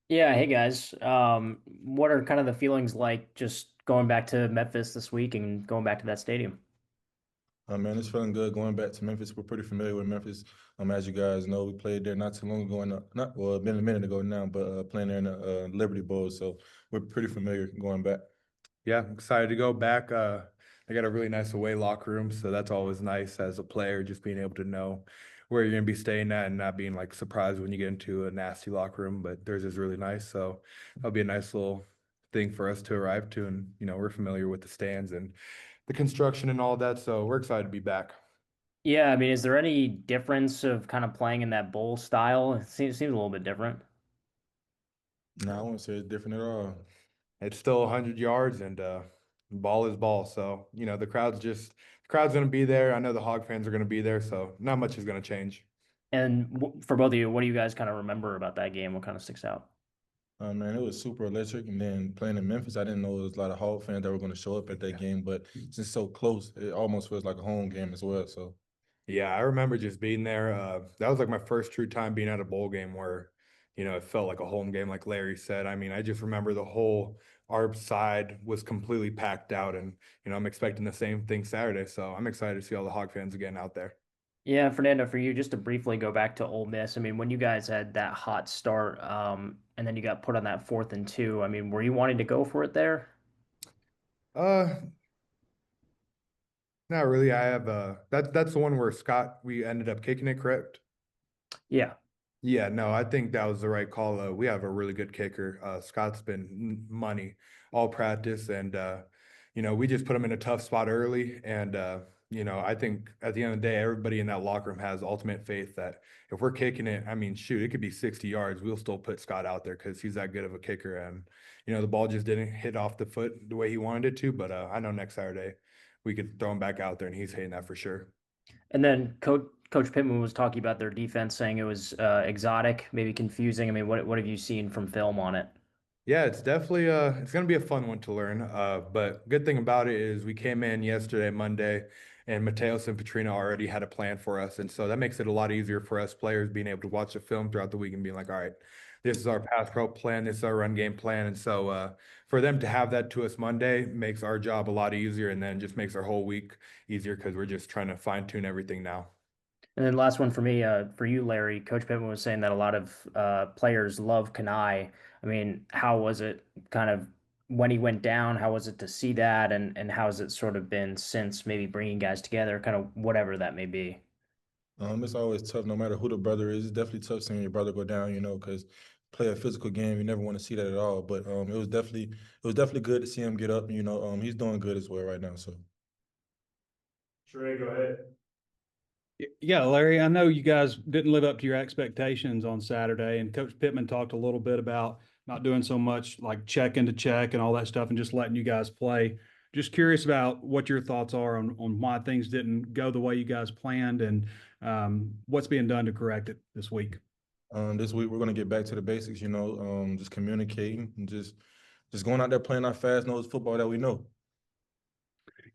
Yeah, hey guys. What are kind of the feelings like just going back to Memphis this week and going back to that stadium? Man, it's feeling good going back to Memphis. We're pretty familiar with Memphis. As you guys know, we played there not too long ago, not well, been a minute ago now, but playing there in the Liberty Bowl. So we're pretty familiar going back. Yeah, I'm excited to go back. They got a really nice away locker room, so that's always nice as a player, just being able to know where you're gonna be staying at and not being like surprised when you get into a nasty locker room. But theirs is really nice, so that'll be a nice little thing for us to arrive to. And we're familiar with the stands and the construction and all that, so we're excited to be back. Yeah, I mean, is there any difference of kind of playing in that bowl style? It seems a little bit different. No, I won't say it's different at all. It's still 100 yards and ball is ball. So, the crowd's going to be there. I know the Hog fans are going to be there, so not much is going to change. And for both of you, what do you guys kind of remember about that game? What kind of sticks out? Man, it was super electric. And then playing in Memphis, I didn't know there was a lot of Hawk fans that were going to show up at that Yeah. game, but since it's so close, it almost feels like a home game as well. So. Yeah, I remember just being there. That was like my first true time being at a bowl game where, it felt like a home game, like Larry said. I mean, I just remember the whole ARB side was completely packed out, and I'm expecting the same thing Saturday. So I'm excited to see all the Hog fans again out there. Yeah, Fernando, for you, just to briefly go back to Ole Miss, I mean, when you guys had that hot start, and then you got put on that 4th and 2, I mean, were you wanting to go for it there? Uh, Not really. I have that's the one where Scott we ended up kicking it, correct? Yeah. Yeah, no, I think that was the right call. We have a really good kicker. Scott's been money all practice, and we just put him in a tough spot early. And I think at the end of the day, everybody in that locker room has ultimate faith that if we're kicking it, I mean, shoot, it could be 60 yards. We'll still put Scott out there because he's that good of a kicker. And the ball just didn't hit off the foot the way he wanted it to. But I know next Saturday we could throw him back out there, and he's hitting that for sure. And then Coach Pittman was talking about their defense, saying it was exotic, maybe confusing. I mean, what have you seen from film on it? Yeah, it's definitely it's gonna be a fun one to learn. But good thing about it is we came in yesterday, Monday, and Mateos and Petrino already had a plan for us. And so that makes it a lot easier for us players being able to watch the film throughout the week and being like, all right, this is our pass pro plan, this is our run game plan. And so for them to have that to us Monday makes our job a lot easier and then just makes our whole week easier because we're just trying to fine tune everything now. And then last one for me, for you, Larry. Coach Pittman was saying that a lot of players love Kanai. I mean, how was it kind of when he went down? How was it to see that, and how has it sort of been since maybe bringing guys together, kind of whatever that may be? It's always tough, no matter who the brother is. It's definitely tough seeing your brother go down, because play a physical game, you never want to see that at all. But it was definitely good to see him get up. He's doing good as well right now. So. Trey, go ahead. Yeah, Larry, I know you guys didn't live up to your expectations on Saturday, and Coach Pittman talked a little bit about not doing so much like check into check and all that stuff and just letting you guys play. Just curious about what your thoughts are on why things didn't go the way you guys planned and what's being done to correct it this week. This week we're gonna get back to the basics. Just communicating and just going out there playing our fast nosed football that we know.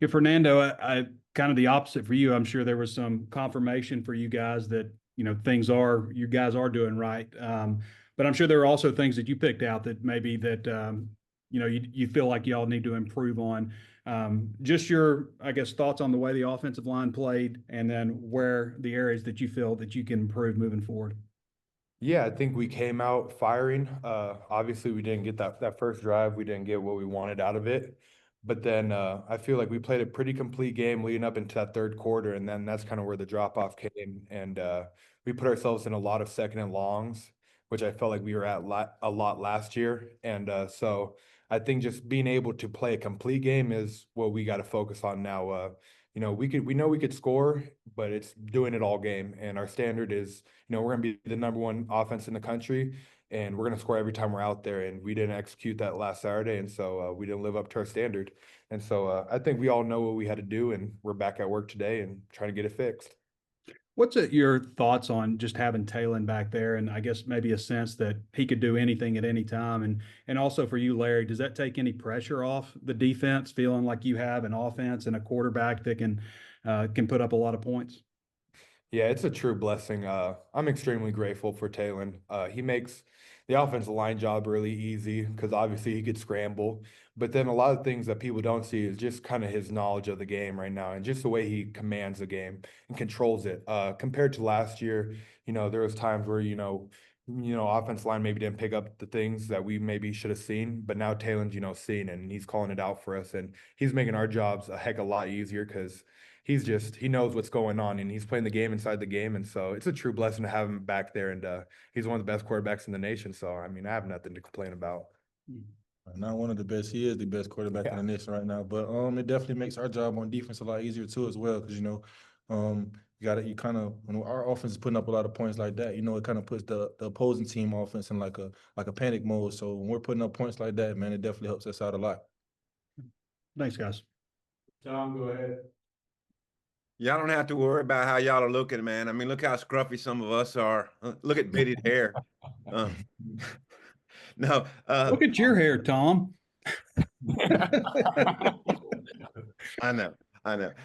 Yeah, Fernando, I kind of the opposite for you. I'm sure there was some confirmation for you guys that things are you guys are doing right. But I'm sure there are also things that you picked out that maybe that you feel like y'all need to improve on. Just your, I guess, thoughts on the way the offensive line played, and then where the areas that you feel that you can improve moving forward. Yeah, I think we came out firing. Obviously, we didn't get that first drive. We didn't get what we wanted out of it. But then I feel like we played a pretty complete game leading up into that third quarter, and then that's kind of where the drop off came. And we put ourselves in a lot of second and longs, which I felt like we were at a lot last year. And so I think just being able to play a complete game is what we got to focus on now. We know we could score, but it's doing it all game. And our standard is we're going to be the number one offense in the country, and we're going to score every time we're out there. And we didn't execute that last Saturday, and so we didn't live up to our standard. And so I think we all know what we had to do, and we're back at work today and trying to get it fixed. What's your thoughts on just having Talon back there, and I guess maybe a sense that he could do anything at any time, and also for you, Larry, does that take any pressure off the defense, feeling like you have an offense and a quarterback that can put up a lot of points? Yeah, it's a true blessing. I'm extremely grateful for Talon. He makes the offensive line job really easy because obviously he could scramble. But then a lot of things that people don't see is just kind of his knowledge of the game right now and just the way he commands the game and controls it. Compared to last year, there was times where, offense line maybe didn't pick up the things that we maybe should have seen, but now Taylor's, seen it and he's calling it out for us and he's making our jobs a heck of a lot easier because he knows what's going on and he's playing the game inside the game. And so it's a true blessing to have him back there. And he's one of the best quarterbacks in the nation. So, I mean, I have nothing to complain about. Not one of the best. He is the best quarterback in the nation right now. But it definitely makes our job on defense a lot easier too as well. Because you kind of when our offense is putting up a lot of points like that, it kind of puts the opposing team offense in like a panic mode. So when we're putting up points like that, man, it definitely helps us out a lot. Thanks, guys. Tom, go ahead. Y'all don't have to worry about how y'all are looking, man. I mean, look how scruffy some of us are. Look at Biddy's hair. No. Look at your hair, Tom. I know.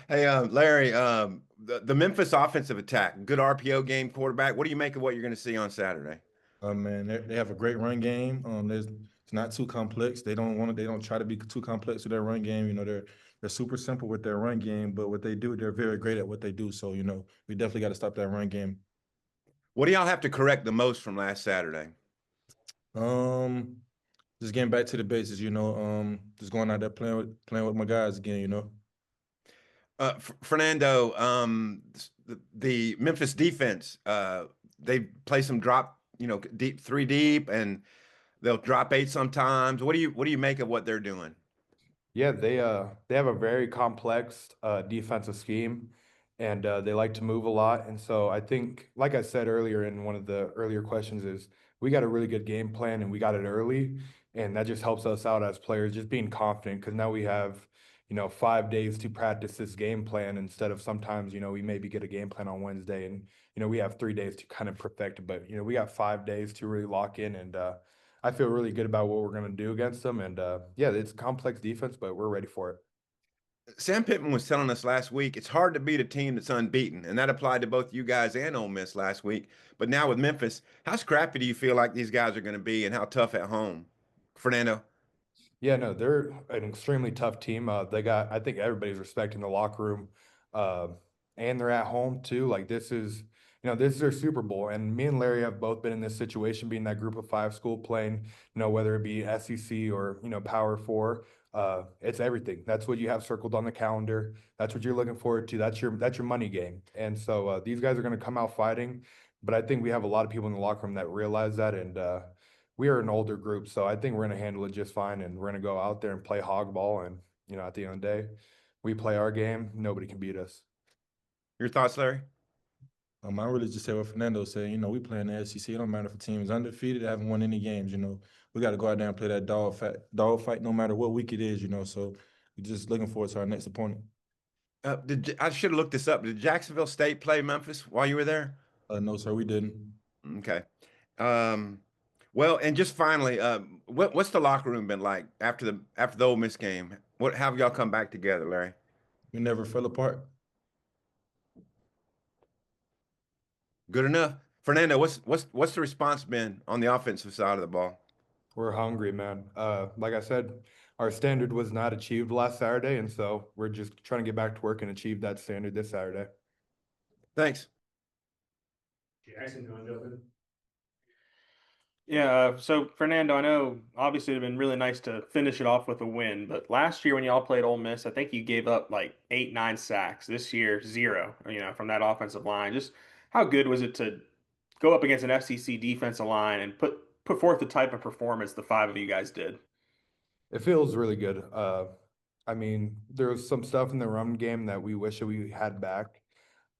Hey, Larry, the Memphis offensive attack, good RPO game quarterback. What do you make of what you're going to see on Saturday? Man, they have a great run game. It's not too complex. They don't try to be too complex with their run game. They're super simple with their run game, but what they do, they're very great at what they do. So, we definitely got to stop that run game. What do y'all have to correct the most from last Saturday? Just getting back to the basics, just going out there playing with my guys again, Fernando, the Memphis defense, they play some drop, deep 3 deep, and they'll drop 8 sometimes. What do you make of what they're doing? Yeah, they have a very complex defensive scheme, and they like to move a lot. And so I think, like I said earlier in one of the earlier questions, is we got a really good game plan and we got it early, and that just helps us out as players, just being confident because now we have 5 days to practice this game plan instead of sometimes we maybe get a game plan on Wednesday and we have 3 days to kind of perfect it, but we got 5 days to really lock in and. I feel really good about what we're going to do against them. And yeah, it's complex defense, but we're ready for it. Sam Pittman was telling us last week, it's hard to beat a team that's unbeaten. And that applied to both you guys and Ole Miss last week. But now with Memphis, how scrappy do you feel like these guys are going to be and how tough at home? Fernando? Yeah, no, they're an extremely tough team. I think everybody's respecting the locker room. And they're at home too. Like this is their Super Bowl. And me and Larry have both been in this situation, being that group of 5 school playing, whether it be SEC or, Power 4. It's everything. That's what you have circled on the calendar. That's what you're looking forward to. That's your money game. And so these guys are going to come out fighting. But I think we have a lot of people in the locker room that realize that. And we are an older group. So I think we're going to handle it just fine. And we're going to go out there and play hog ball. And, at the end of the day, we play our game. Nobody can beat us. Your thoughts, Larry? I really just say what Fernando said. We play in the SEC. It don't matter if a team is undefeated, they haven't won any games. We got to go out there and play that dog fight no matter what week it is. So we're just looking forward to our next opponent. I should have looked this up. Did Jacksonville State play Memphis while you were there? No, sir, we didn't. Okay. Well, and just finally, what's the locker room been like after the Ole Miss game? How have y'all come back together, Larry? We never fell apart. Good enough. Fernando, what's the response been on the offensive side of the ball? We're hungry, man. Like I said, our standard was not achieved last Saturday, and so we're just trying to get back to work and achieve that standard this Saturday. Thanks. Jackson, you want to jump in? Yeah, so Fernando, I know obviously it'd been really nice to finish it off with a win, but last year when y'all played Ole Miss, I think you gave up like 8, 9 sacks. This year, 0, from that offensive line. Just how good was it to go up against an FCC defensive line and put forth the type of performance the 5 of you guys did? It feels really good. I mean, there was some stuff in the run game that we wish that we had back.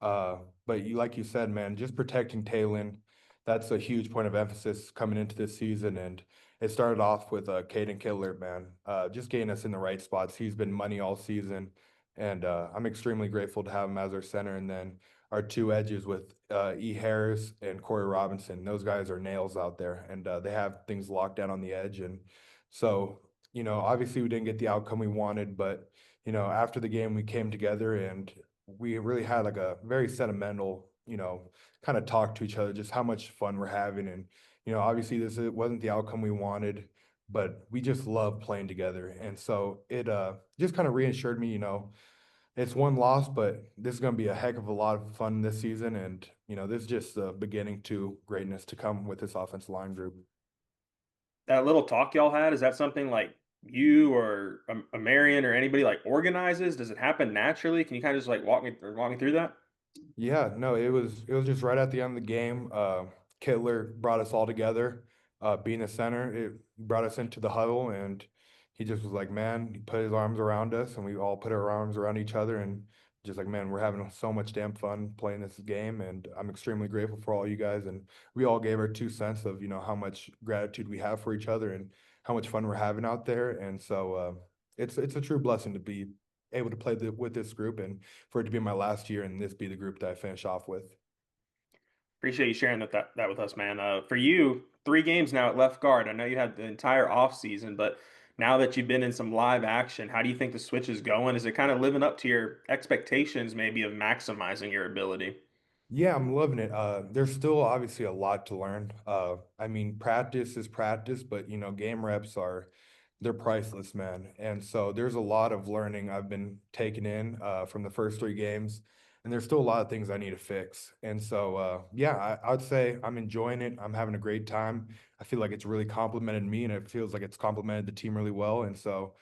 But like you said, man, just protecting Taylor, that's a huge point of emphasis coming into this season. And it started off with Caden Killer, man, just getting us in the right spots. He's been money all season. And I'm extremely grateful to have him as our center. And then our 2 edges with E. Harris and Corey Robinson. Those guys are nails out there. And they have things locked down on the edge. And so, obviously we didn't get the outcome we wanted. But, after the game, we came together and we really had like a very sentimental, kind of talk to each other, just how much fun we're having. And, Obviously wasn't the outcome we wanted, but we just love playing together. And so it just kind of reassured me, it's one loss, but this is going to be a heck of a lot of fun this season. And, this is just the beginning to greatness to come with this offensive line group. That little talk y'all had, is that something like you or a Marion or anybody like organizes? Does it happen naturally? Can you kind of just like walk me through that? Yeah, no, it was just right at the end of the game. Kittler brought us all together, being the center. It brought us into the huddle, and he just was like, man, he put his arms around us, and we all put our arms around each other, and just like, man, we're having so much damn fun playing this game, and I'm extremely grateful for all you guys. And we all gave our 2 cents of, how much gratitude we have for each other and how much fun we're having out there. And so it's a true blessing to be able to play with this group and for it to be my last year and this be the group that I finish off with. Appreciate you sharing that with us, man. For you, 3 games now at left guard. I know you had the entire off season, but now that you've been in some live action, how do you think the switch is going? Is it kind of living up to your expectations, maybe of maximizing your ability? Yeah, I'm loving it. There's still obviously a lot to learn. I mean, practice is practice, but game reps they're priceless, man. And so there's a lot of learning I've been taking in from the first 3 games, and there's still a lot of things I need to fix. And so yeah, I would say I'm enjoying it. I'm having a great time. I feel like it's really complimented me, and it feels like it's complimented the team really well. And so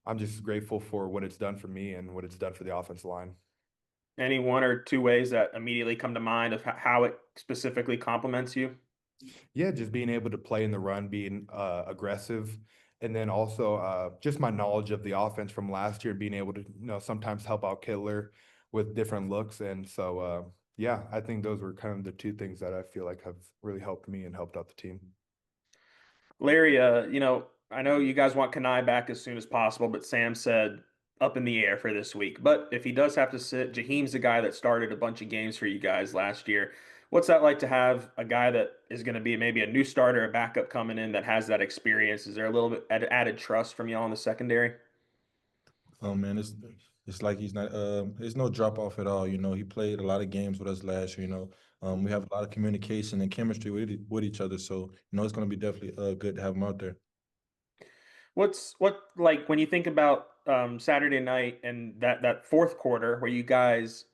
I'm just grateful for what it's done for me and what it's done for the offensive line. Any 1 or 2 ways that immediately come to mind of how it specifically complements you? Yeah, just being able to play in the run, being aggressive, and then also just my knowledge of the offense from last year, being able to sometimes help out Kittler with different looks, and so yeah, I think those were kind of the 2 things that I feel like have really helped me and helped out the team. Larry, I know you guys want Kanai back as soon as possible, but Sam said up in the air for this week. But if he does have to sit, Jaheim's the guy that started a bunch of games for you guys last year. What's that like to have a guy that is going to be maybe a new starter, a backup coming in that has that experience? Is there a little bit added trust from y'all in the secondary? Oh man, it's like he's not. There's no drop off at all. He played a lot of games with us last year. We have a lot of communication and chemistry with each other. So it's going to be definitely good to have him out there. What like when you think about Saturday night and that fourth quarter where you guys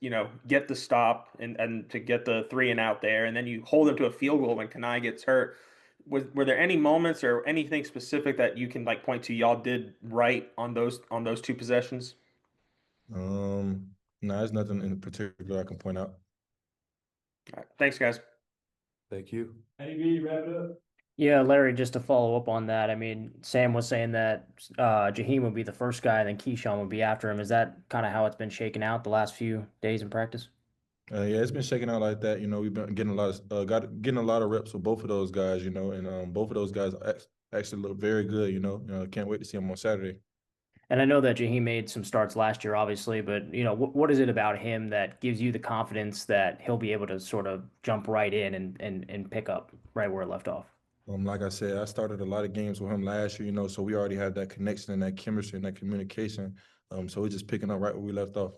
get the stop and to get the 3 and out there, and then you hold them to a field goal when Kanai gets hurt. Were there any moments or anything specific that you can like point to y'all did right on those 2 possessions? No, there's nothing in particular I can point out. All right, thanks, guys. Thank you. Yeah, Larry, just to follow up on that, I mean, Sam was saying that Jaheim would be the first guy, then Keyshawn would be after him. Is that kind of how it's been shaken out the last few days in practice? Yeah, it's been shaking out like that. We've been getting a lot of getting a lot of reps with both of those guys. And both of those guys actually look very good. Can't wait to see them on Saturday. And I know that Jaheim made some starts last year, obviously, but what is it about him that gives you the confidence that he'll be able to sort of jump right in and pick up right where it left off? Like I said, I started a lot of games with him last year. So we already had that connection and that chemistry and that communication. So we're just picking up right where we left off.